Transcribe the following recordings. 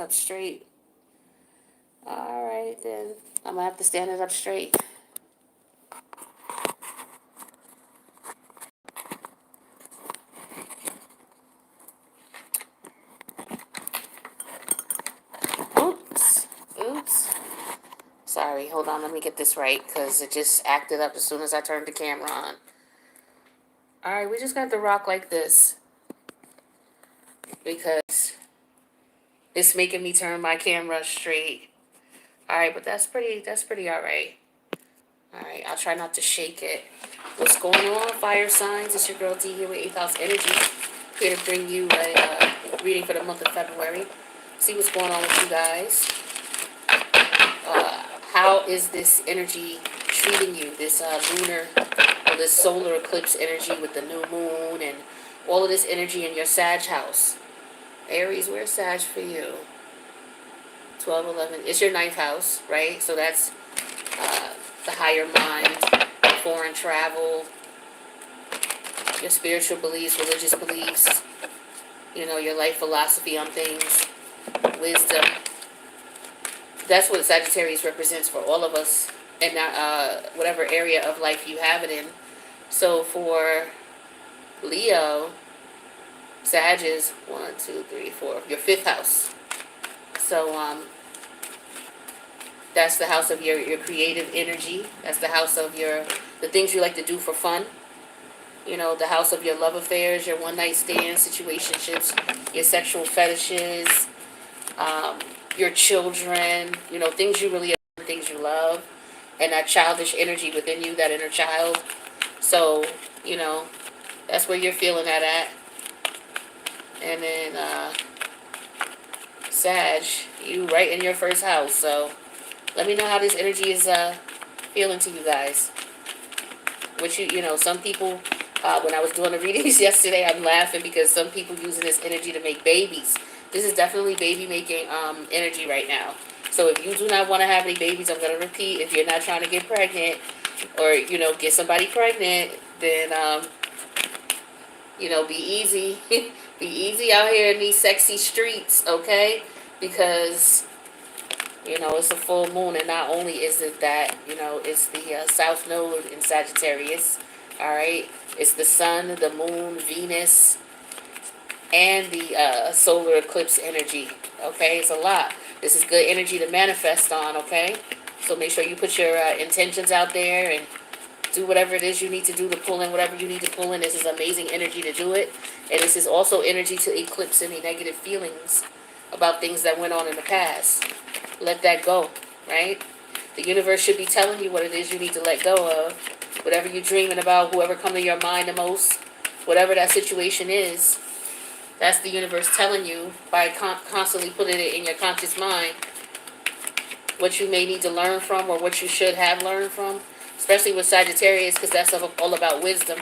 Up straight. All right, then. I'm going to have to stand it up straight. Oops. Oops. Sorry, hold on. Let me get this right because it just acted up as soon as I turned the camera on. All right, we just got to rock like this because it's making me turn my camera straight. All right, but that's pretty all right. All right, I'll try not to shake it. What's going on, fire signs? It's your girl D here with 8th House Energy. Here to bring you a reading for the month of February. See what's going on with you guys. How is this energy treating you? This lunar or this solar eclipse energy with the new moon and all of this energy in your Sag house. Aries, where's Sag for you? 12, 11. It's your 9th house, right? So that's the higher mind, foreign travel, your spiritual beliefs, religious beliefs, your life philosophy on things, wisdom. That's what Sagittarius represents for all of us in whatever area of life you have it in. So for Leo, Sag is 1, 2, 3, 4, your 5th house. So that's the house of your creative energy. That's the house of the things you like to do for fun. The house of your love affairs, your one-night stands, situationships, your sexual fetishes, your children, things you really are, things you love, and that childish energy within you, that inner child. So, that's where you're feeling that at. And then Sag, you right in your first house. So let me know how this energy is feeling to you guys. Which some people, when I was doing the readings yesterday, I'm laughing because some people using this energy to make babies. This is definitely baby making energy right now. So if you do not want to have any babies, I'm going to repeat, if you're not trying to get pregnant or, get somebody pregnant, then, be easy. Be easy out here in these sexy streets, okay? Because, it's a full moon, and not only is it that, it's the South Node in Sagittarius, all right? It's the Sun, the Moon, Venus, and the solar eclipse energy, okay? It's a lot. This is good energy to manifest on, okay? So make sure you put your intentions out there and do whatever it is you need to do to pull in whatever you need to pull in. This is amazing energy to do it. And this is also energy to eclipse any negative feelings about things that went on in the past. Let that go, right? The universe should be telling you what it is you need to let go of. Whatever you're dreaming about, whoever come to your mind the most, whatever that situation is, that's the universe telling you by constantly putting it in your conscious mind what you may need to learn from or what you should have learned from, especially with Sagittarius, because that's all about wisdom.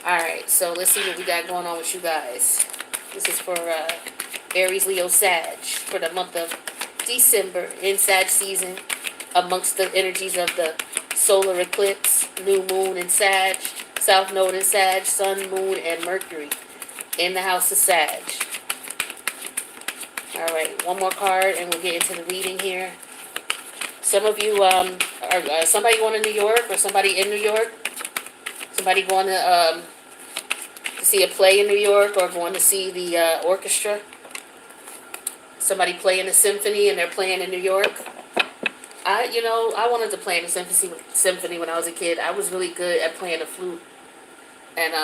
Alright, so let's see what we got going on with you guys. This is for Aries, Leo, Sag for the month of December in Sag season, amongst the energies of the solar eclipse, new moon in Sag, South Node in Sag, Sun, Moon, and Mercury in the house of Sag. Alright, one more card and we'll get into the reading here. Some of you are somebody going to New York or somebody in New York. Somebody going to see a play in New York or going to see the orchestra. Somebody playing a symphony and they're playing in New York. I wanted to play in a symphony when I was a kid. I was really good at playing the flute. And,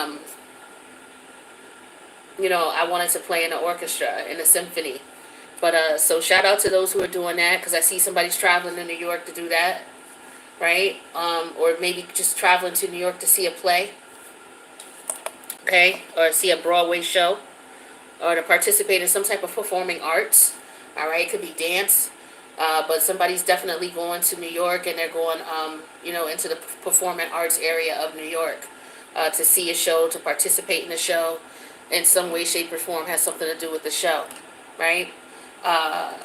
I wanted to play in the orchestra, in a symphony. But, so shout out to those who are doing that, because I see somebody's traveling to New York to do that, right? Or maybe just traveling to New York to see a play, okay? Or see a Broadway show, or to participate in some type of performing arts, all right? It could be dance, but somebody's definitely going to New York, and they're going, into the performing arts area of New York to see a show, to participate in a show in some way, shape, or form, has something to do with the show, right?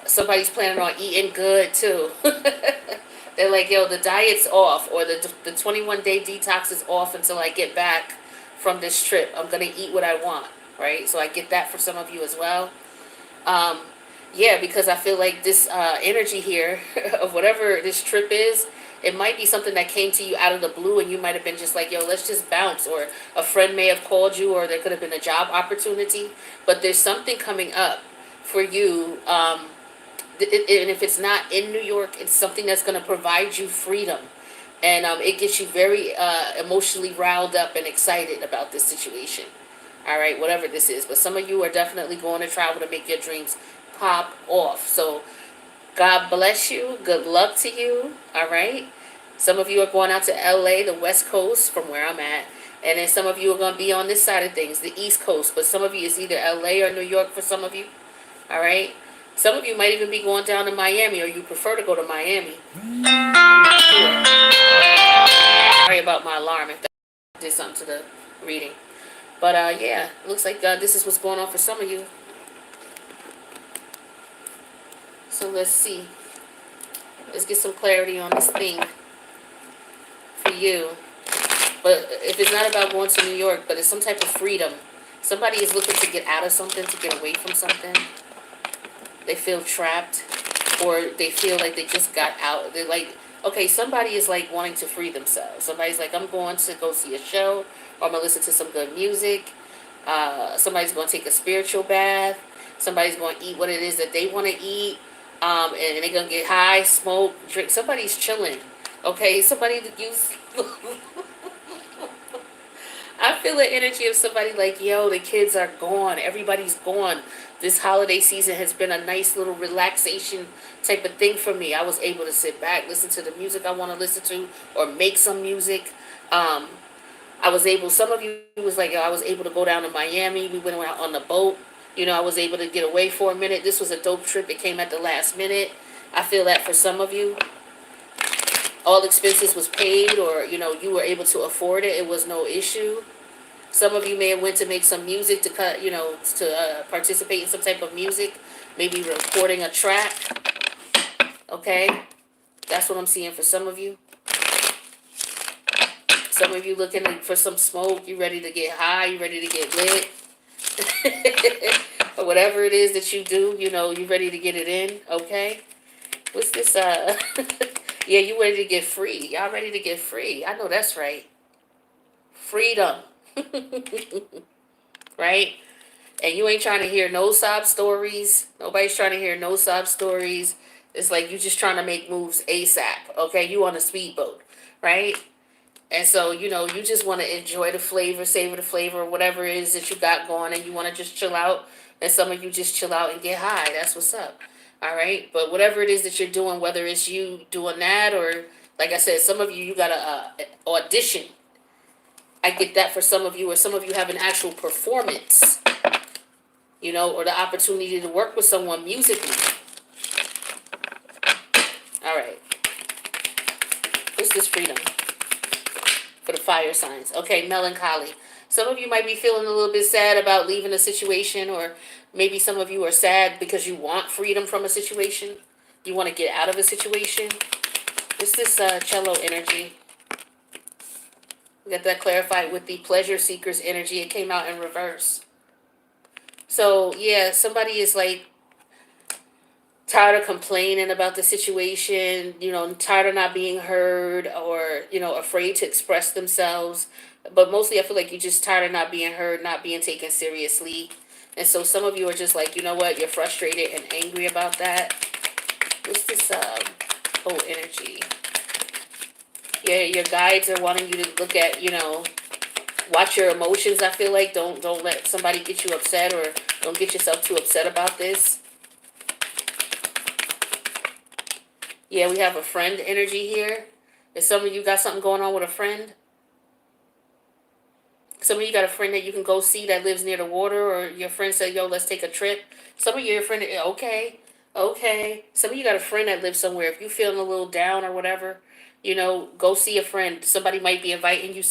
Somebody's planning on eating good too. They're like, yo, the diet's off, or the 21-day detox is off until I get back from this trip. I'm going to eat what I want, right? So I get that for some of you as well. Yeah, because I feel like this energy here of whatever this trip is, it might be something that came to you out of the blue, and you might have been just like, yo, let's just bounce. Or a friend may have called you, or there could have been a job opportunity. But there's something coming up for you. And if it's not in New York, it's something that's going to provide you freedom. And it gets you very emotionally riled up and excited about this situation. All right, whatever this is. But some of you are definitely going to travel to make your dreams pop off. So God bless you. Good luck to you. All right. Some of you are going out to LA, the West Coast, from where I'm at. And then some of you are going to be on this side of things, the East Coast. But some of you is either LA or New York for some of you. All right. Some of you might even be going down to Miami, or you prefer to go to Miami. I'm not sure. Sorry about my alarm if that did something to the reading. But yeah, it looks like this is what's going on for some of you. So let's see. Let's get some clarity on this thing for you. But if it's not about going to New York, but it's some type of freedom. Somebody is looking to get out of something, to get away from something. They feel trapped, or they feel like they just got out. They're like, okay, somebody is like wanting to free themselves. Somebody's like, I'm going to go see a show, or I'm going to listen to some good music. Somebody's going to take a spiritual bath. Somebody's going to eat what it is that they want to eat. And they're going to get high, smoke, drink. Somebody's chilling. Okay, somebody that use... I feel the energy of somebody like, yo, the kids are gone. Everybody's gone. This holiday season has been a nice little relaxation type of thing for me. I was able to sit back, listen to the music I want to listen to, or make some music. I was able, some of you was like, I was able to go down to Miami. We went out on the boat. I was able to get away for a minute. This was a dope trip. It came at the last minute. I feel that for some of you. All expenses was paid, or, you were able to afford it. It was no issue. Some of you may have went to make some music to participate in some type of music. Maybe recording a track. Okay? That's what I'm seeing for some of you. Some of you looking for some smoke. You ready to get high. You ready to get lit. Or whatever it is that you do, you ready to get it in. Okay? What's this? Yeah, you ready to get free. Y'all ready to get free. I know that's right. Freedom. Right? And you ain't trying to hear no sob stories. Nobody's trying to hear no sob stories. It's like you just trying to make moves ASAP. Okay? You on a speedboat. Right? And so, you just want to enjoy the flavor, savor the flavor, whatever it is that you got going, and you want to just chill out. And some of you just chill out and get high. That's what's up. All right? But whatever it is that you're doing, whether it's you doing that, or, like I said, some of you got to audition. I get that for some of you, or some of you have an actual performance, or the opportunity to work with someone musically. All right. What's this freedom? For the fire signs. Okay, melancholy. Some of you might be feeling a little bit sad about leaving a situation, or maybe some of you are sad because you want freedom from a situation. You want to get out of a situation. What's this cello energy? We got that clarified with the pleasure seeker's energy. It came out in reverse. So, yeah, somebody is like tired of complaining about the situation, tired of not being heard, or, afraid to express themselves. But mostly I feel like you're just tired of not being heard, not being taken seriously. And so some of you are just like, you know what, you're frustrated and angry about that. What's this whole energy? Yeah, your guides are wanting you to look at, watch your emotions. I feel like don't let somebody get you upset, or don't get yourself too upset about this. Yeah, we have a friend energy here. If some of you got something going on with a friend, some of you got a friend that you can go see that lives near the water, or your friend said, yo, let's take a trip. Some of your friend, okay. Some of you got a friend that lives somewhere. If you're feeling a little down or whatever, go see a friend. Somebody might be inviting you.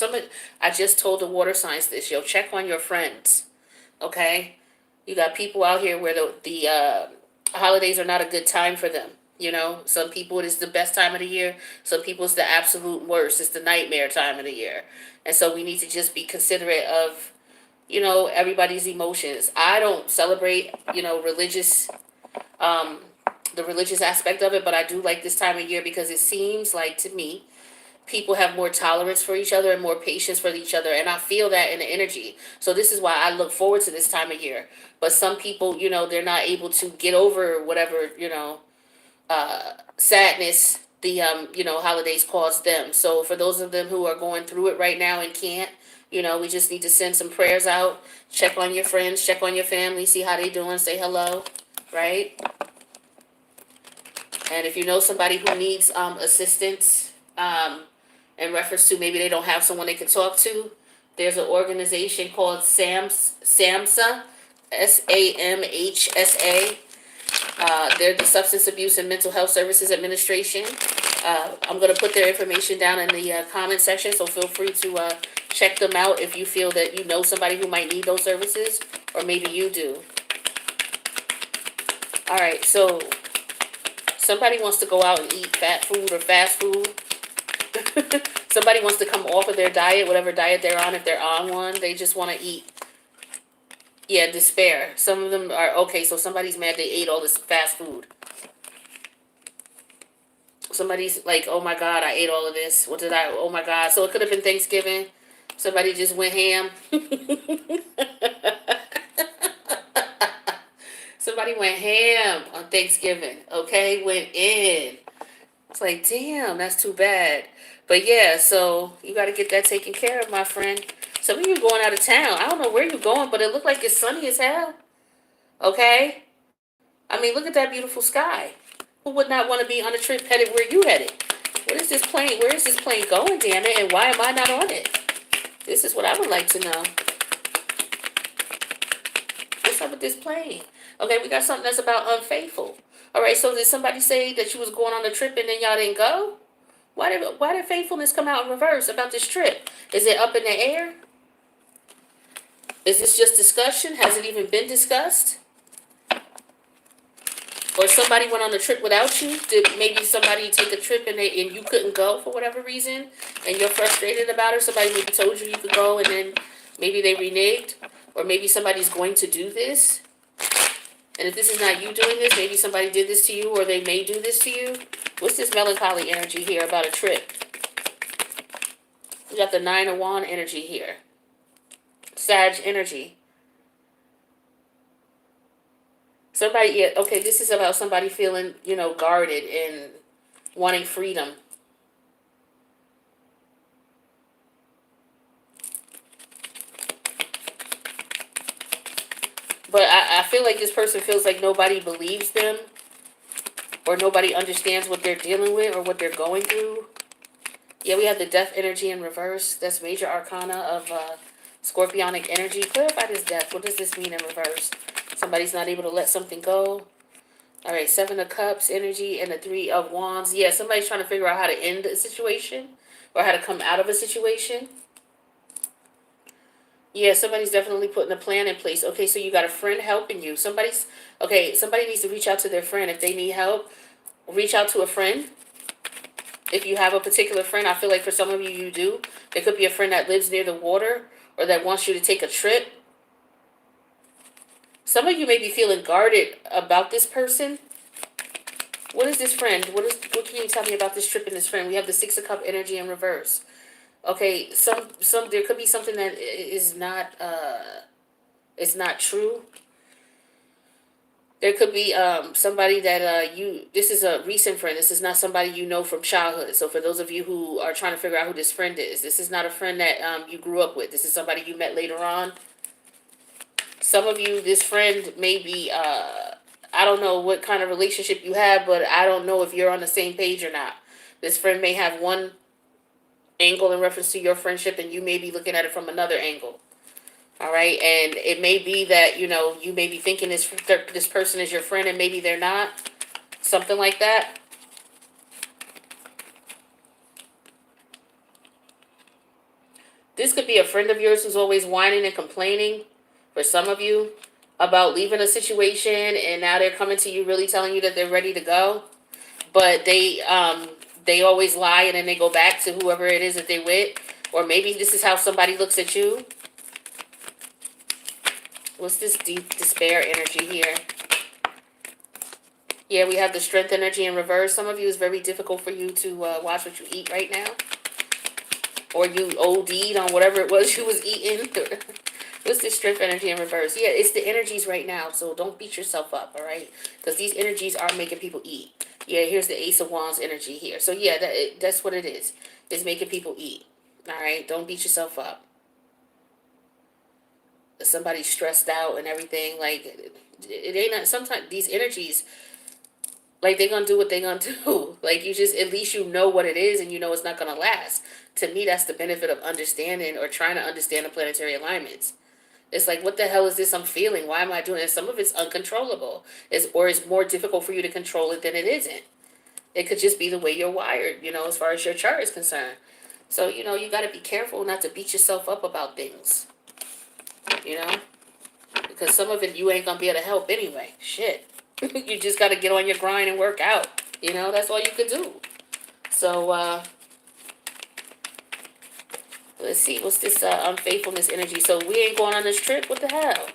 I just told the water signs this, check on your friends, okay? You got people out here where the holidays are not a good time for them. Some people it is the best time of the year. Some people it's the absolute worst. It's the nightmare time of the year. And so we need to just be considerate of, everybody's emotions. I don't celebrate, religious the religious aspect of it, but I do like this time of year because it seems like to me people have more tolerance for each other and more patience for each other, and I feel that in the energy. So this is why I look forward to this time of year. But some people, they're not able to get over whatever, sadness the holidays cause them. So for those of them who are going through it right now and can't, we just need to send some prayers out, check on your friends, check on your family, see how they doing, say hello, right? And if you know somebody who needs assistance, in reference to maybe they don't have someone they can talk to, there's an organization called SAMHSA, SAMHSA. They're the Substance Abuse and Mental Health Services Administration. I'm going to put their information down in the comment section, so feel free to check them out if you feel that you know somebody who might need those services, or maybe you do. All right, so somebody wants to go out and eat fat food or fast food. Somebody wants to come off of their diet, whatever diet they're on, if they're on one. They just want to eat. Yeah, despair. Some of them are, okay, so somebody's mad they ate all this fast food. Somebody's like, oh my God, I ate all of this. Oh my God. So it could have been Thanksgiving. Somebody just went ham. Somebody went ham on Thanksgiving, okay? Went in. It's like, damn, that's too bad. But yeah, so you got to get that taken care of, my friend. Some of you going out of town. I don't know where you're going, but it looked like it's sunny as hell. Okay? I mean, look at that beautiful sky. Who would not want to be on a trip headed where you headed? What is this plane? Where is this plane going, damn it? And why am I not on it? This is what I would like to know. What's up with this plane? Okay, we got something that's about unfaithful. All right, so did somebody say that you was going on a trip and then y'all didn't go? Why did faithfulness come out in reverse about this trip? Is it up in the air? Is this just discussion? Has it even been discussed? Or somebody went on a trip without you? Did maybe somebody take a trip and you couldn't go for whatever reason, and you're frustrated about it? Somebody maybe told you you could go, and then maybe they reneged, or maybe somebody's going to do this. And if this is not you doing this, maybe somebody did this to you, or they may do this to you. What's this melancholy energy here about a trip? We got the 9 of Wands energy here. Sag energy. Somebody, yeah, okay, this is about somebody feeling, guarded and wanting freedom. But I feel like this person feels like nobody believes them, or nobody understands what they're dealing with or what they're going through. Yeah, we have the death energy in reverse. That's major arcana of scorpionic energy. Clarify this death. What does this mean in reverse? Somebody's not able to let something go. All right, 7 of Cups energy and the 3 of Wands. Yeah, somebody's trying to figure out how to end a situation or how to come out of a situation. Yeah, somebody's definitely putting a plan in place. Okay, so you got a friend helping you. Somebody needs to reach out to their friend. If they need help, reach out to a friend. If you have a particular friend, I feel like for some of you, you do. There could be a friend that lives near the water or that wants you to take a trip. Some of you may be feeling guarded about this person. What is this friend? What can you tell me about this trip and this friend? We have the 6 of Cups energy in reverse. Okay, there could be something that is not it's not true. There could be somebody that this is a recent friend. This is not somebody you know from childhood. So for those of you who are trying to figure out who this friend is, this is not a friend that you grew up with. This is somebody you met later on. Some of you, this friend may be, I don't know what kind of relationship you have, but I don't know if you're on the same page or not. This friend may have one angle in reference to your friendship, and you may be looking at it from another angle. All right, and it may be that, you may be thinking this person is your friend, and maybe they're not. Something like that. This could be a friend of yours who's always whining and complaining, for some of you, about leaving a situation, and now they're coming to you really telling you that they're ready to go. But they always lie, and then they go back to whoever it is that they with. Or maybe this is how somebody looks at you. What's this deep despair energy here? Yeah, we have the strength energy in reverse. Some of you, it's very difficult for you to watch what you eat right now. Or you OD'd on whatever it was you was eating. What's the strength energy in reverse? Yeah, it's the energies right now, so don't beat yourself up, all right? Because these energies are making people eat. Yeah, here's the Ace of Wands energy here. So yeah, that's what it is. It's making people eat. All right, don't beat yourself up. Somebody's stressed out and everything. Like, it ain't not. Sometimes these energies, like, they're gonna do what they're gonna do. Like, you just, at least you know what it is and you know it's not gonna last. To me, that's the benefit of understanding or trying to understand the planetary alignments. It's like, what the hell is this I'm feeling? Why am I doing this? Some of it's uncontrollable. Or it's more difficult for you to control it than it isn't. It could just be the way you're wired, as far as your chart is concerned. So, you got to be careful not to beat yourself up about things, you know? Because some of it you ain't going to be able to help anyway. Shit. You just got to get on your grind and work out. That's all you could do. So, let's see. What's this unfaithfulness energy? So, we ain't going on this trip? What the hell?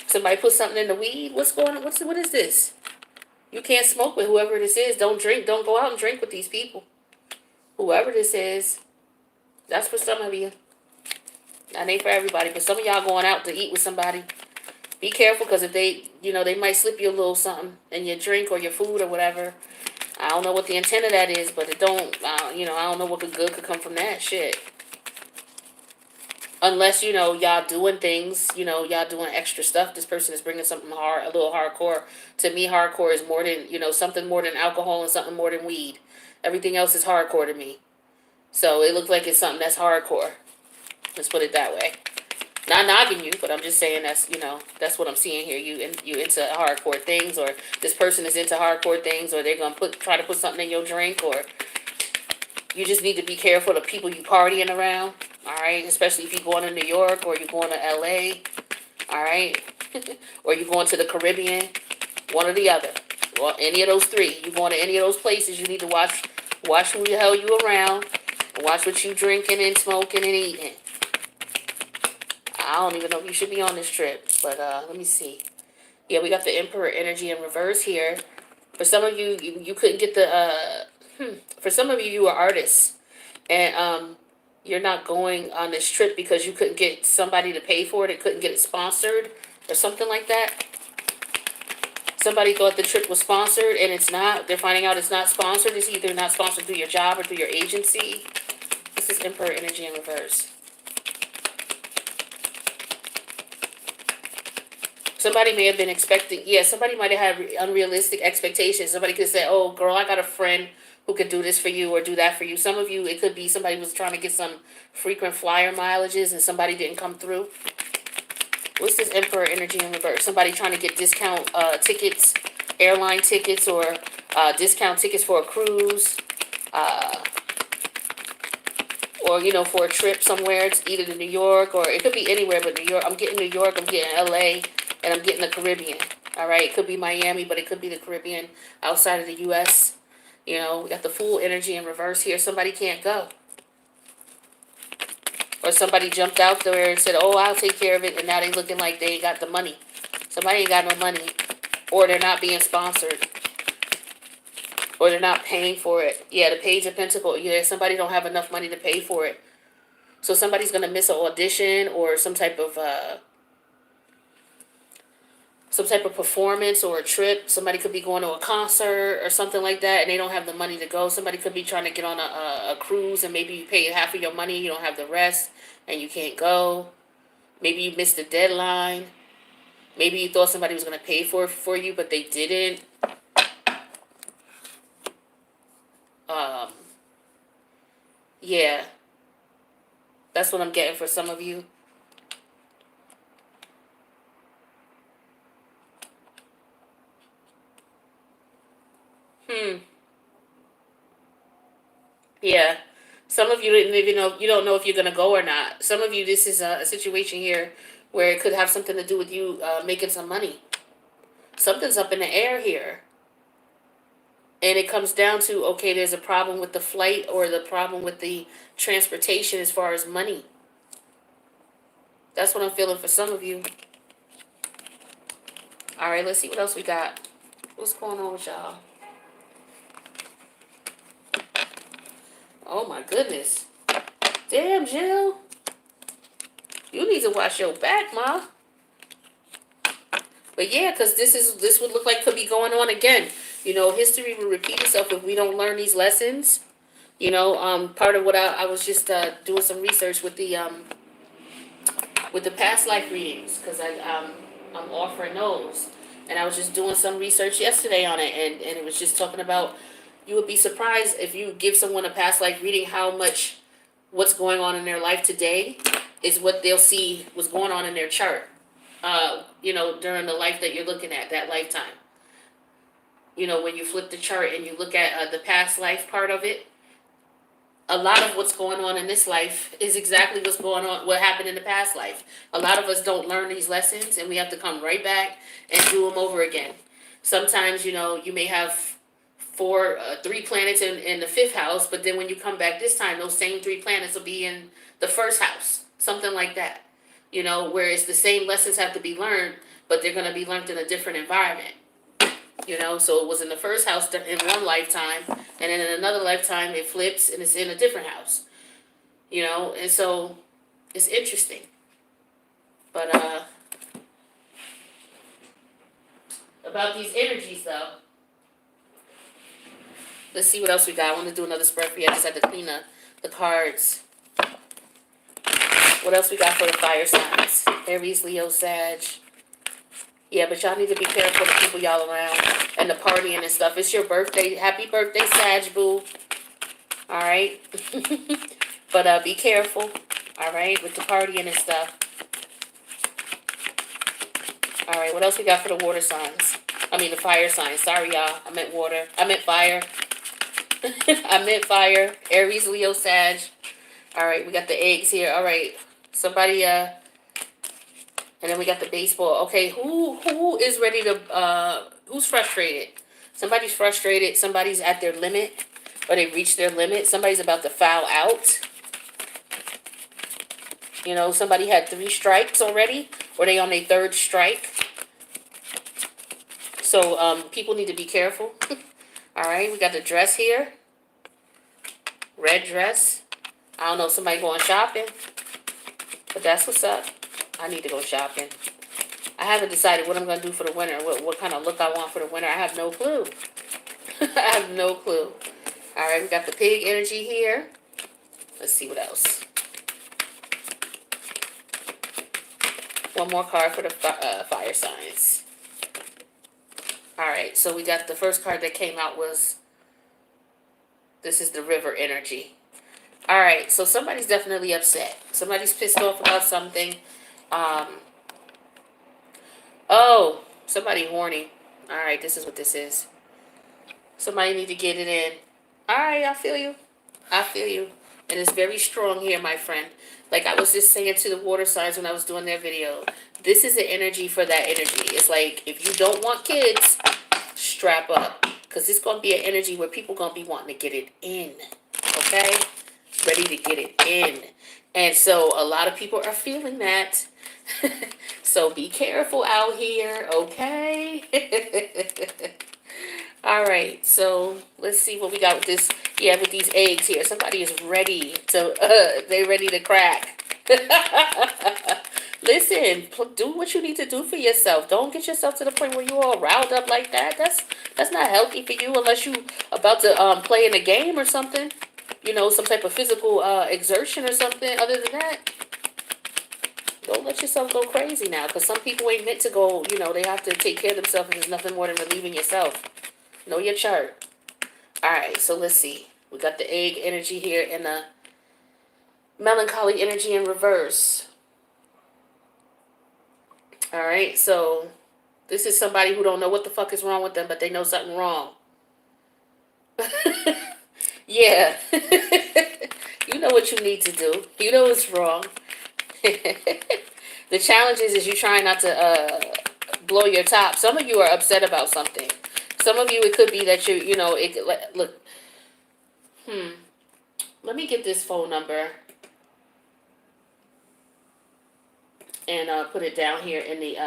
Somebody put something in the weed? What's going on? What is this? You can't smoke with whoever this is. Don't drink. Don't go out and drink with these people. Whoever this is, that's for some of you. That ain't for everybody. But some of y'all going out to eat with somebody. Be careful, because if they might slip you a little something in your drink or your food or whatever. I don't know what the intent of that is, but it don't, I don't know what good could come from that shit. Unless, y'all doing things, y'all doing extra stuff. This person is bringing something hard, a little hardcore. To me, hardcore is more than, something more than alcohol and something more than weed. Everything else is hardcore to me. So it looks like it's something that's hardcore. Let's put it that way. Not knocking you, but I'm just saying that's what I'm seeing here. You into hardcore things, or this person is into hardcore things, or they're gonna try to put something in your drink, or you just need to be careful of people you partying around. All right, especially if you're going to New York or you're going to LA. All right, or you're going to the Caribbean, one or the other. Well, any of those three. You going to any of those places, you need to watch who the hell you around, watch what you drinking and smoking and eating. I don't even know if you should be on this trip, but let me see. Yeah, we got the Emperor energy in reverse here. For some of you, you couldn't get the. For some of you, you are artists, and you're not going on this trip because you couldn't get somebody to pay for it. It couldn't get it sponsored or something like that. Somebody thought the trip was sponsored, and it's not. They're finding out it's not sponsored. It's either not sponsored through your job or through your agency. This is Emperor energy in reverse. Somebody may have been expecting, somebody might have had unrealistic expectations. Somebody could say, oh, girl, I got a friend who could do this for you or do that for you. Some of you, it could be somebody was trying to get some frequent flyer mileages and somebody didn't come through. What's this Emperor energy in reverse? Somebody trying to get discount tickets, airline tickets, or discount tickets for a cruise, or, for a trip somewhere. It's either to New York, or it could be anywhere but New York. I'm getting New York, I'm getting LA, and I'm getting the Caribbean. All right, it could be Miami, but it could be the Caribbean outside of the U.S. We got the Fool energy in reverse here. Somebody can't go. Or somebody jumped out there and said, oh, I'll take care of it, and now they looking like they ain't got the money. Somebody ain't got no money. Or they're not being sponsored. Or they're not paying for it. Yeah, the Page of Pentacles. Yeah, somebody don't have enough money to pay for it. So somebody's going to miss an audition or some type of performance or a trip. Somebody could be going to a concert or something like that, and they don't have the money to go. Somebody could be trying to get on a cruise, and maybe you pay half of your money, you don't have the rest, and you can't go. Maybe you missed the deadline. Maybe you thought somebody was going to pay for you, but they didn't. Yeah. That's what I'm getting for some of you. Yeah. Some of you didn't even know, you don't know if you're going to go or not. Some of you, this is a situation here where it could have something to do with you making some money. Something's up in the air here. And it comes down to, okay, there's a problem with the flight or the problem with the transportation as far as money. That's what I'm feeling for some of you. All right, let's see what else we got. What's going on with y'all? Oh my goodness. Damn, Jill. You need to watch your back, Ma. But yeah, because this would look like could be going on again. You know, history will repeat itself if we don't learn these lessons. You know, part of what I was just doing some research with the past life readings, because I'm offering those, and I was just doing some research yesterday on it, and it was just talking about, you would be surprised if you give someone a past life reading how much what's going on in their life today is what they'll see was going on in their chart. You know, during the life that you're looking at, that lifetime. You know, when you flip the chart and you look at the past life part of it, a lot of what's going on in this life is exactly what's going on, what happened in the past life. A lot of us don't learn these lessons, and we have to come right back and do them over again. Sometimes, you know, you may have three planets in the fifth house, but then when you come back this time, those same three planets will be in the first house, something like that. You know, whereas the same lessons have to be learned, but they're going to be learned in a different environment. You know, so it was in the first house in one lifetime, and then in another lifetime it flips and it's in a different house. You know, and so it's interesting. But about these energies though, let's see what else we got. I want to do another spread for you. I just had to clean the cards. What else we got for the fire signs? Aries, Leo, Sag. Yeah, but y'all need to be careful of the people y'all around and the partying and stuff. It's your birthday. Happy birthday, Sag, boo. All right? But be careful, all right, with the partying and stuff. All right, what else we got for the water signs? I mean, the fire signs. Sorry, y'all. I meant water. I meant fire. I meant fire. Aries, Leo, Sag. All right, we got the eggs here. All right. Somebody, and then we got the baseball. Okay, who is ready to, who's frustrated? Somebody's frustrated. Somebody's at their limit, or they reached their limit. Somebody's about to foul out. You know, somebody had 3 strikes already, or they on their 3rd strike. So, people need to be careful. All right, we got the dress here. Red dress. I don't know, somebody going shopping. But that's what's up. I need to go shopping. I haven't decided what I'm going to do for the winter. What kind of look I want for the winter. I have no clue. I have no clue. All right, we got the pig energy here. Let's see what else. One more card for the fire signs. All right, so we got the first card that came out was, this is the river energy. All right, so somebody's definitely upset. Somebody's pissed off about something. Oh, somebody horny. All right, this is what this is. Somebody need to get it in. All right, I feel you. I feel you. And it's very strong here, my friend. Like I was just saying to the water signs when I was doing their video, this is the energy for that energy. It's like, if you don't want kids, strap up. Because it's going to be an energy where people going to be wanting to get it in. Okay? Ready to get it in. And so a lot of people are feeling that. So be careful out here, okay? All right, so let's see what we got with this. Yeah, with these eggs here. Somebody is ready to, they're ready to crack. Listen, do what you need to do for yourself. Don't get yourself to the point where you're all riled up like that. That's not healthy for you unless you about to play in a game or something. You know, some type of physical exertion or something. Other than that, don't let yourself go crazy now. Because some people ain't meant to go, you know, they have to take care of themselves, and there's nothing more than relieving yourself. Know your chart. Alright, so let's see. We got the egg energy here and the melancholy energy in reverse. Alright, so this is somebody who don't know what the fuck is wrong with them, but they know something wrong. Yeah. You know what you need to do. You know what's wrong. The challenge is you trying not to blow your top. Some of you are upset about something. Some of you, it could be that you know, look. Let me get this phone number and put it down here in the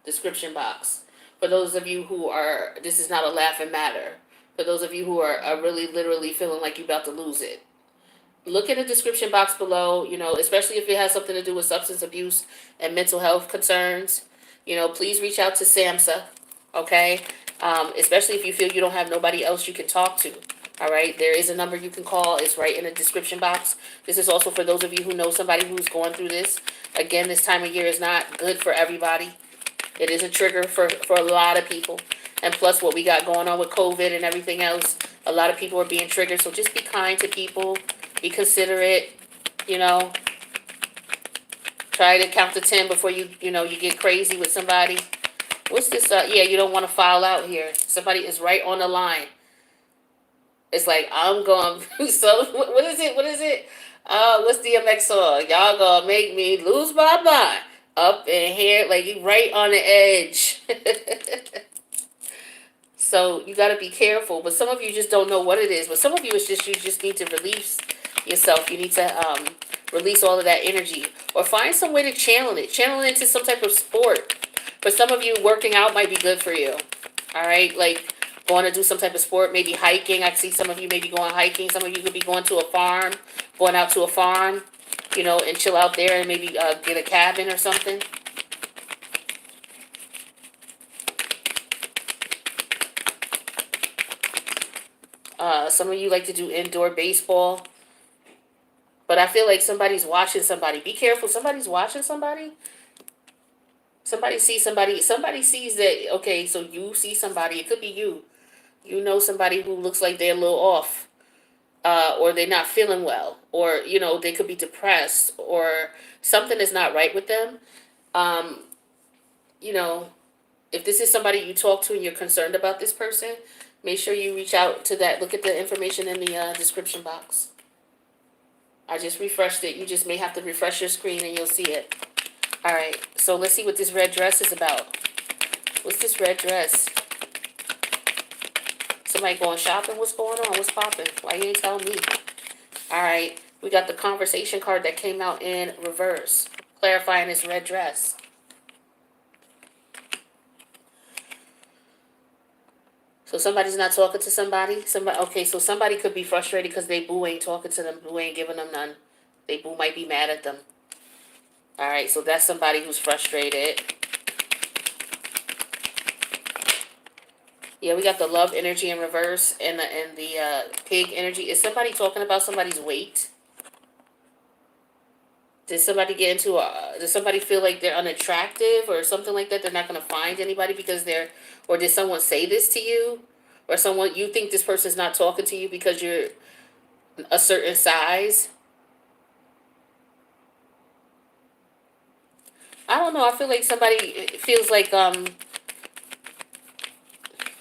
description box For those of you who are, this is not a laughing matter. For those of you who are really literally feeling like you're about to lose it, look in the description box below, especially if it has something to do with substance abuse and mental health concerns. Please reach out to SAMHSA, okay? Especially if you feel you don't have nobody else you can talk to. All right, there is a number you can call. It's right in the description box. This is also for those of you who know somebody who's going through this. Again, this time of year is not good for everybody. It is a trigger for a lot of people. And plus what we got going on with COVID and everything else, a lot of people are being triggered. So just be kind to people. Be considerate, Try to count to 10 before you get crazy with somebody. What's this? Yeah, you don't want to foul out here. Somebody is right on the line. It's like, I'm going, so, what is it? What's DMX song? Y'all gonna make me lose my mind. Up in here, like, you right on the edge. So, you gotta be careful. But some of you just don't know what it is. But some of you, it's just, you just need to release yourself. You need to, release all of that energy. Or find some way to channel it. Channel it into some type of sport. For some of you, working out might be good for you. All right? Like, going to do some type of sport, maybe hiking. I see some of you maybe going hiking. Some of you could be going to a farm, going out to a farm, and chill out there and maybe get a cabin or something. Some of you like to do indoor baseball. But I feel like somebody's watching somebody. Be careful. Somebody's watching somebody. Somebody sees somebody. Somebody sees that, okay, so you see somebody. It could be you. You know somebody who looks like they're a little off. Or they're not feeling well. Or, they could be depressed. Or something is not right with them. If this is somebody you talk to and you're concerned about this person, make sure you reach out to that. Look at the information in the description box. I just refreshed it. You just may have to refresh your screen and you'll see it. All right, so let's see what this red dress is about. What's this red dress? Somebody going shopping? What's going on? What's popping? Why you ain't tell me? All right, we got the conversation card that came out in reverse, clarifying this red dress. So somebody's not talking to somebody. Okay, so somebody could be frustrated because they boo ain't talking to them. Boo ain't giving them none. They boo might be mad at them. All right, so that's somebody who's frustrated. Yeah, we got the love energy in reverse and the pig energy. Is somebody talking about somebody's weight? Did somebody get into does somebody feel like they're unattractive or something like that? They're not going to find anybody because or did someone say this to you? Or you think this person's not talking to you because you're a certain size? I don't know. I feel like somebody feels like,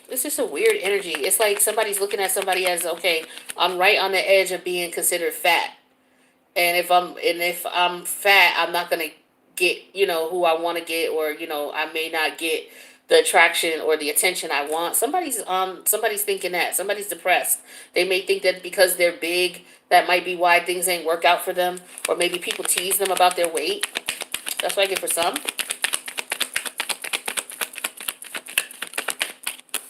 it's just a weird energy. It's like somebody's looking at somebody as, okay, I'm right on the edge of being considered fat. And if I'm fat, I'm not gonna get, who I want to get, or, I may not get the attraction or the attention I want. Somebody's thinking that. Somebody's depressed. They may think that because they're big, that might be why things ain't work out for them. Or maybe people tease them about their weight. That's what I get for some.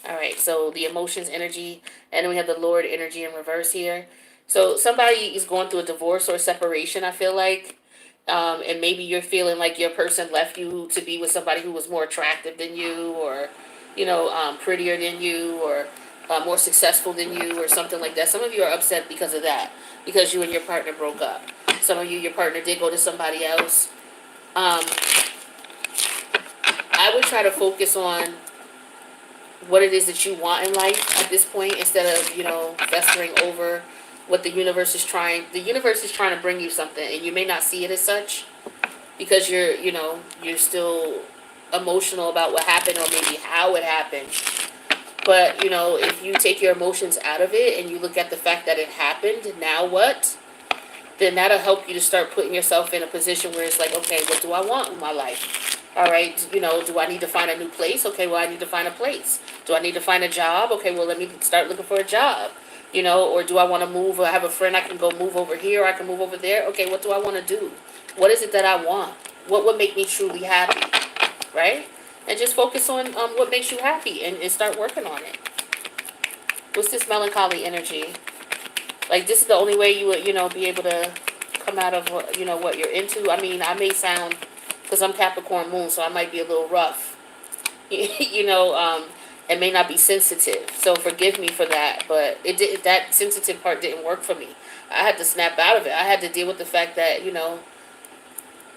All right, so the emotions energy, and then we have the Lord energy in reverse here. So somebody is going through a divorce or separation, I feel like. And maybe you're feeling like your person left you to be with somebody who was more attractive than you, or, prettier than you, or more successful than you, or something like that. Some of you are upset because of that, because you and your partner broke up. Some of you, your partner did go to somebody else. I would try to focus on what it is that you want in life at this point, instead of, festering over what the universe is trying. The universe is trying to bring you something, and you may not see it as such because you're still emotional about what happened, or maybe how it happened. But, if you take your emotions out of it and you look at the fact that it happened, now what? Then that'll help you to start putting yourself in a position where it's like, okay, what do I want in my life? All right, do I need to find a new place? Okay, well, I need to find a place. Do I need to find a job? Okay, well, let me start looking for a job. Or do I want to move? Or I have a friend, I can go move over here, or I can move over there. Okay, what do I want to do? What is it that I want? What would make me truly happy, right? And just focus on what makes you happy, and start working on it. What's this melancholy energy? Like, this is the only way you would, be able to come out of what, what you're into. I mean, I may sound, because I'm Capricorn moon, so I might be a little rough. And may not be sensitive. So forgive me for that, but that sensitive part didn't work for me. I had to snap out of it. I had to deal with the fact that,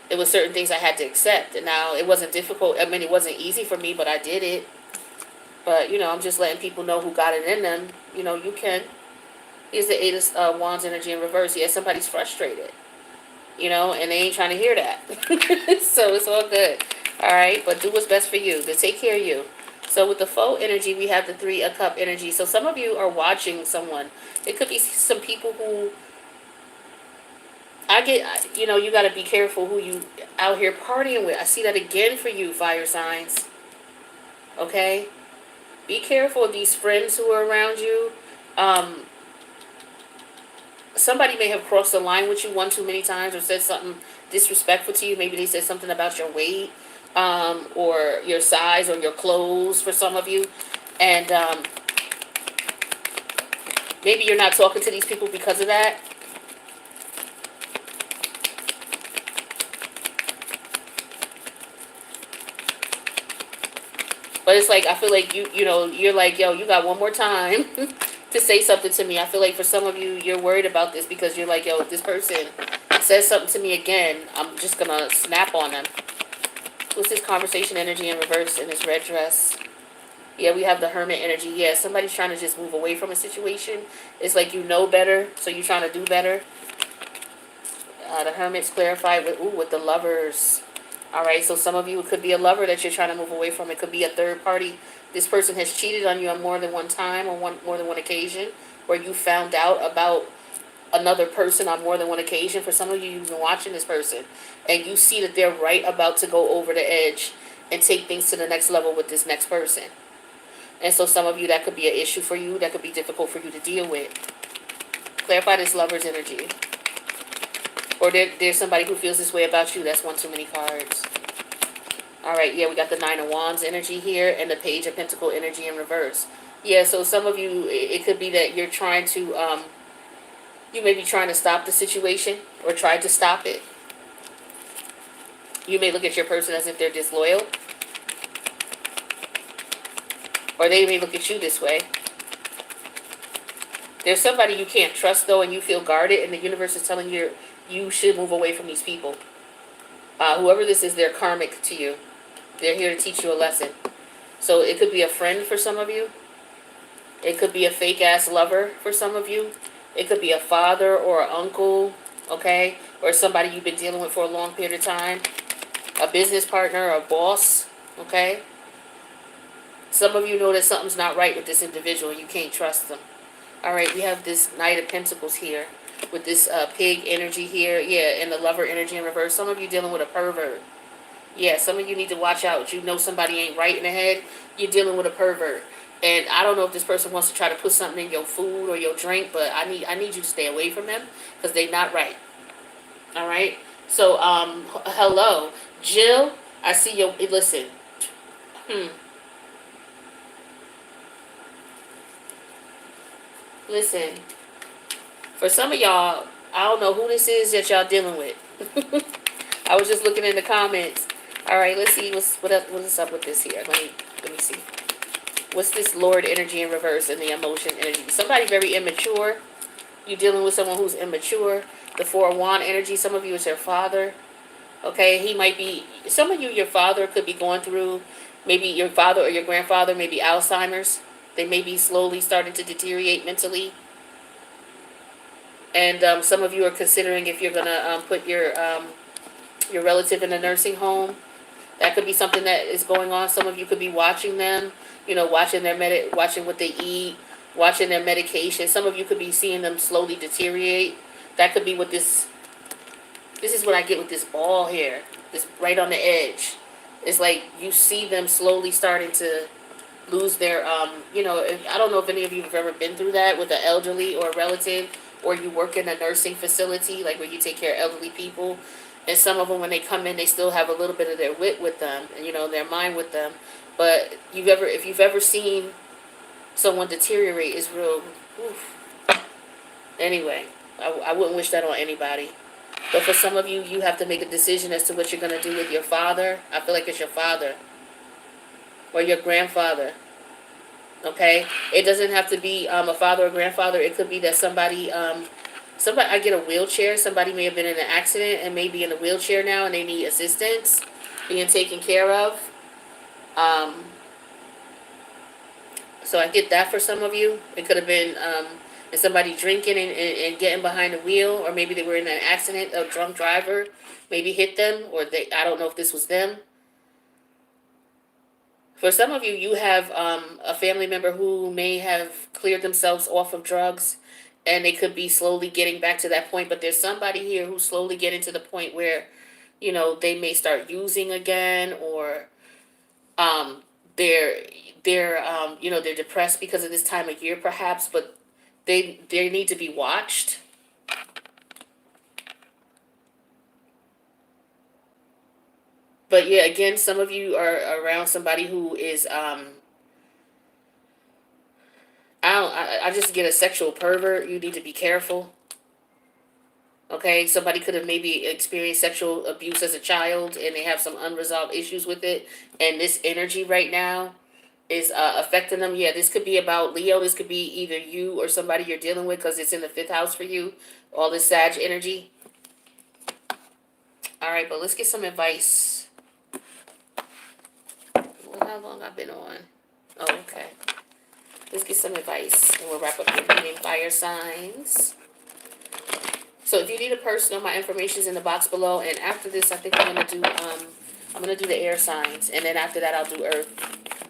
it was certain things I had to accept. And now it wasn't difficult. I mean, it wasn't easy for me, but I did it. But, I'm just letting people know who got it in them. You can. Here's the Eight of Wands energy in reverse. Yeah, somebody's frustrated. And they ain't trying to hear that. So it's all good. All right, but do what's best for you. To take care of you. So with the faux energy, we have the Three of Cup energy. So some of you are watching someone. It could be some people who, you got to be careful who you out here partying with. I see that again for you, fire signs. Okay? Be careful of these friends who are around you. Somebody may have crossed the line with you one too many times, or said something disrespectful to you. Maybe they said something about your weight, or your size, or your clothes for some of you. And maybe you're not talking to these people because of that. But it's like, I feel like you're like, yo, you got one more time to say something to me. I feel like for some of you, you're worried about this because you're like, yo, if this person says something to me again, I'm just going to snap on them. What's this conversation energy in reverse in this red dress? Yeah, we have the Hermit energy. Yeah, somebody's trying to just move away from a situation. It's like you know better, so you're trying to do better. The Hermit's clarified with the Lovers. All right, so some of you, it could be a lover that you're trying to move away from. It could be a third party. This person has cheated on you on more than one time, or more than one occasion, where you found out about another person on more than one occasion. For some of you, you've been watching this person, and you see that they're right about to go over the edge and take things to the next level with this next person. And so some of you, that could be an issue for you. That could be difficult for you to deal with. Clarify this Lover's energy. Or there's somebody who feels this way about you. That's one too many cards. All right, yeah, we got the Nine of Wands energy here and the Page of Pentacle energy in reverse. Yeah, so some of you, it could be that you're trying to, you may be trying to stop the situation or try to stop it. You may look at your person as if they're disloyal. Or they may look at you this way. There's somebody you can't trust, though, and you feel guarded, and the universe is telling you you should move away from these people. Whoever this is, they're karmic to you. They're here to teach you a lesson. So it could be a friend for some of you. It could be a fake-ass lover for some of you. It could be a father or an uncle, okay? Or somebody you've been dealing with for a long period of time. A business partner, a boss, okay? Some of you know that something's not right with this individual. You can't trust them. All right, we have this Knight of Pentacles here with this pig energy here. Yeah, and the lover energy in reverse. Some of you dealing with a pervert. Yeah, some of you need to watch out. You know somebody ain't right in the head. You're dealing with a pervert. And I don't know if this person wants to try to put something in your food or your drink, but I need you to stay away from them because they're not right. All right? So, hello. Jill, I see your... Listen. Listen. For some of y'all, I don't know who this is that y'all dealing with. I was just looking in the comments. All right, let's see what is up with this here. Let me see. What's this Lord energy in reverse and the emotion energy? Somebody very immature. You're dealing with someone who's immature. The Four of Wands energy. Some of you, it's your father. Okay, he might be. Some of you, your father could be going through. Maybe your father or your grandfather, maybe Alzheimer's. They may be slowly starting to deteriorate mentally. And some of you are considering if you're gonna put your relative in a nursing home. That could be something that is going on. Some of you could be watching them, watching watching what they eat, watching their medication. Some of you could be seeing them slowly deteriorate. That could be what this is what I get with this ball here. This right on the edge. It's like you see them slowly starting to lose their, I don't know if any of you have ever been through that with an elderly or a relative, or you work in a nursing facility, like where you take care of elderly people, And some of them, when they come in, they still have a little bit of their wit with them, and their mind with them. But if you've ever seen someone deteriorate, is real. Oof. Anyway, I wouldn't wish that on anybody. But for some of you, you have to make a decision as to what you're going to do with your father. I feel like it's your father or your grandfather. Okay, it doesn't have to be a father or grandfather. It could be that somebody I get a wheelchair. Somebody may have been in an accident and may be in a wheelchair now, and they need assistance being taken care of. Um, so I get that for some of you. It could have been somebody drinking and getting behind the wheel, or maybe they were in an accident. A drunk driver maybe hit them, or I don't know if this was them. For some of you, you have a family member who may have cleared themselves off of drugs, and they could be slowly getting back to that point. But there's somebody here who's slowly getting to the point where, they may start using again, or um, they're they're depressed because of this time of year, perhaps. But they need to be watched. But yeah, again, some of you are around somebody who is I just get a sexual pervert. You need to be careful. Okay, somebody could have maybe experienced sexual abuse as a child, and they have some unresolved issues with it. And this energy right now is affecting them. Yeah, this could be about Leo. This could be either you or somebody you're dealing with, because it's in the fifth house for you. All this Sag energy. All right, but let's get some advice. Well, how long I've been on? Oh, okay. Let's get some advice, and we'll wrap up the reading. Fire signs. So if you need a personal, my information is in the box below. And after this, I think I'm gonna do the air signs, and then after that, I'll do Earth.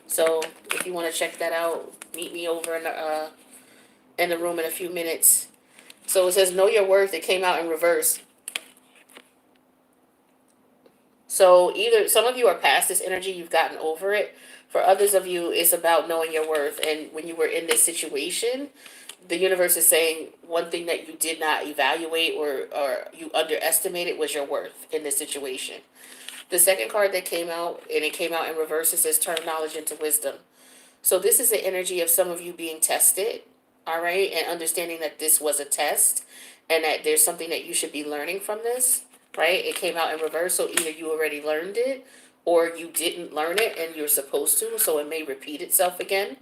So if you want to check that out, meet me over in the room in a few minutes. So it says know your worth. It came out in reverse. So either some of you are past this energy, you've gotten over it. For others of you, it's about knowing your worth. And when you were in this situation, the universe is saying one thing that you did not evaluate, or you underestimated, was your worth in this situation. The second card that came out, and it came out in reverse, it says turn knowledge into wisdom. So this is the energy of some of you being tested, all right, and understanding that this was a test, and that there's something that you should be learning from this, right? It came out in reverse, so either you already learned it, or you didn't learn it and you're supposed to, so it may repeat itself again.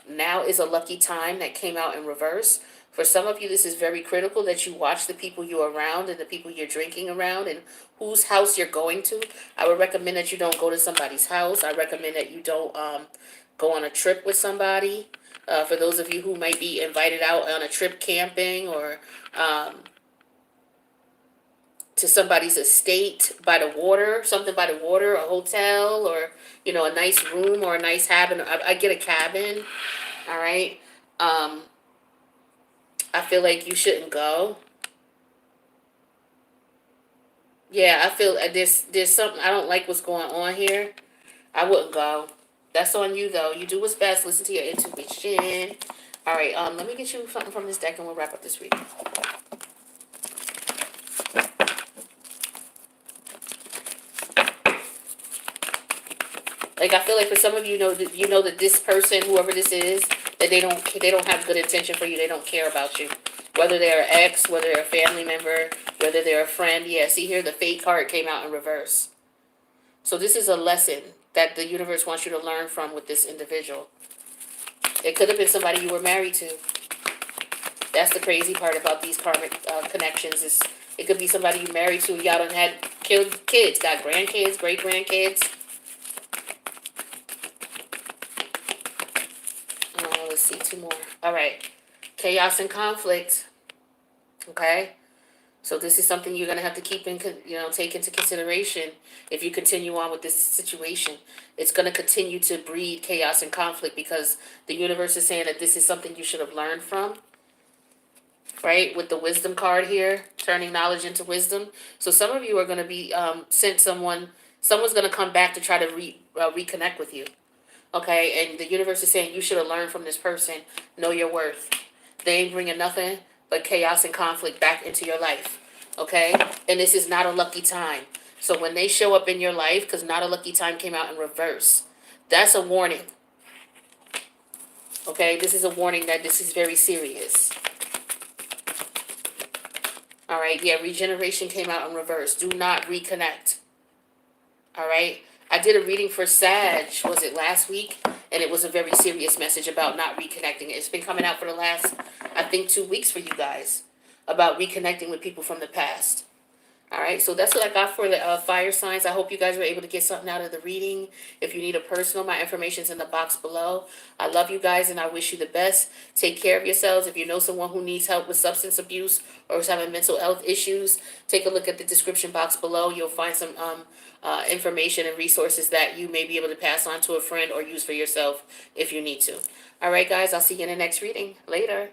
Now is a lucky time that came out in reverse. For some of you, this is very critical that you watch the people you're around and the people you're drinking around and whose house you're going to. I would recommend that you don't go to somebody's house. I recommend that you don't go on a trip with somebody. For those of you who might be invited out on a trip camping, or to somebody's estate by the water, something by the water, a hotel, or a nice room or a nice cabin. I get a cabin, all right. I feel like you shouldn't go. Yeah, I feel there's something I don't like what's going on here. I wouldn't go. That's on you though. You do what's best. Listen to your intuition. All right. Let me get you something from this deck, and we'll wrap up this reading. Like, I feel like for some of you, that this person, whoever this is, that they don't have good intention for you. They don't care about you. Whether they're an ex, whether they're a family member, whether they're a friend. Yeah, see here, the fate card came out in reverse. So this is a lesson that the universe wants you to learn from with this individual. It could have been somebody you were married to. That's the crazy part about these karmic connections. Is it could be somebody you married to. Y'all done had kids, got grandkids, great grandkids. Let's see, two more. All right. Chaos and conflict. Okay. So this is something you're going to have to keep take into consideration if you continue on with this situation. It's going to continue to breed chaos and conflict, because the universe is saying that this is something you should have learned from. Right? With the wisdom card here, turning knowledge into wisdom. So some of you are going to be sent someone's going to come back to try to reconnect with you. Okay, and the universe is saying you should have learned from this person. Know your worth. They ain't bringing nothing but chaos and conflict back into your life. Okay? And this is not a lucky time. So when they show up in your life, because not a lucky time came out in reverse, that's a warning. Okay? This is a warning that this is very serious. All right? Yeah, regeneration came out in reverse. Do not reconnect. All right? I did a reading for Sag, was it last week? And it was a very serious message about not reconnecting. It's been coming out for the last, I think, 2 weeks for you guys about reconnecting with people from the past. All right, so that's what I got for the fire signs. I hope you guys were able to get something out of the reading. If you need a personal, my information's in the box below. I love you guys and I wish you the best. Take care of yourselves. If you know someone who needs help with substance abuse or is having mental health issues, take a look at the description box below. You'll find some information and resources that you may be able to pass on to a friend or use for yourself if you need to. All right, guys, I'll see you in the next reading. Later.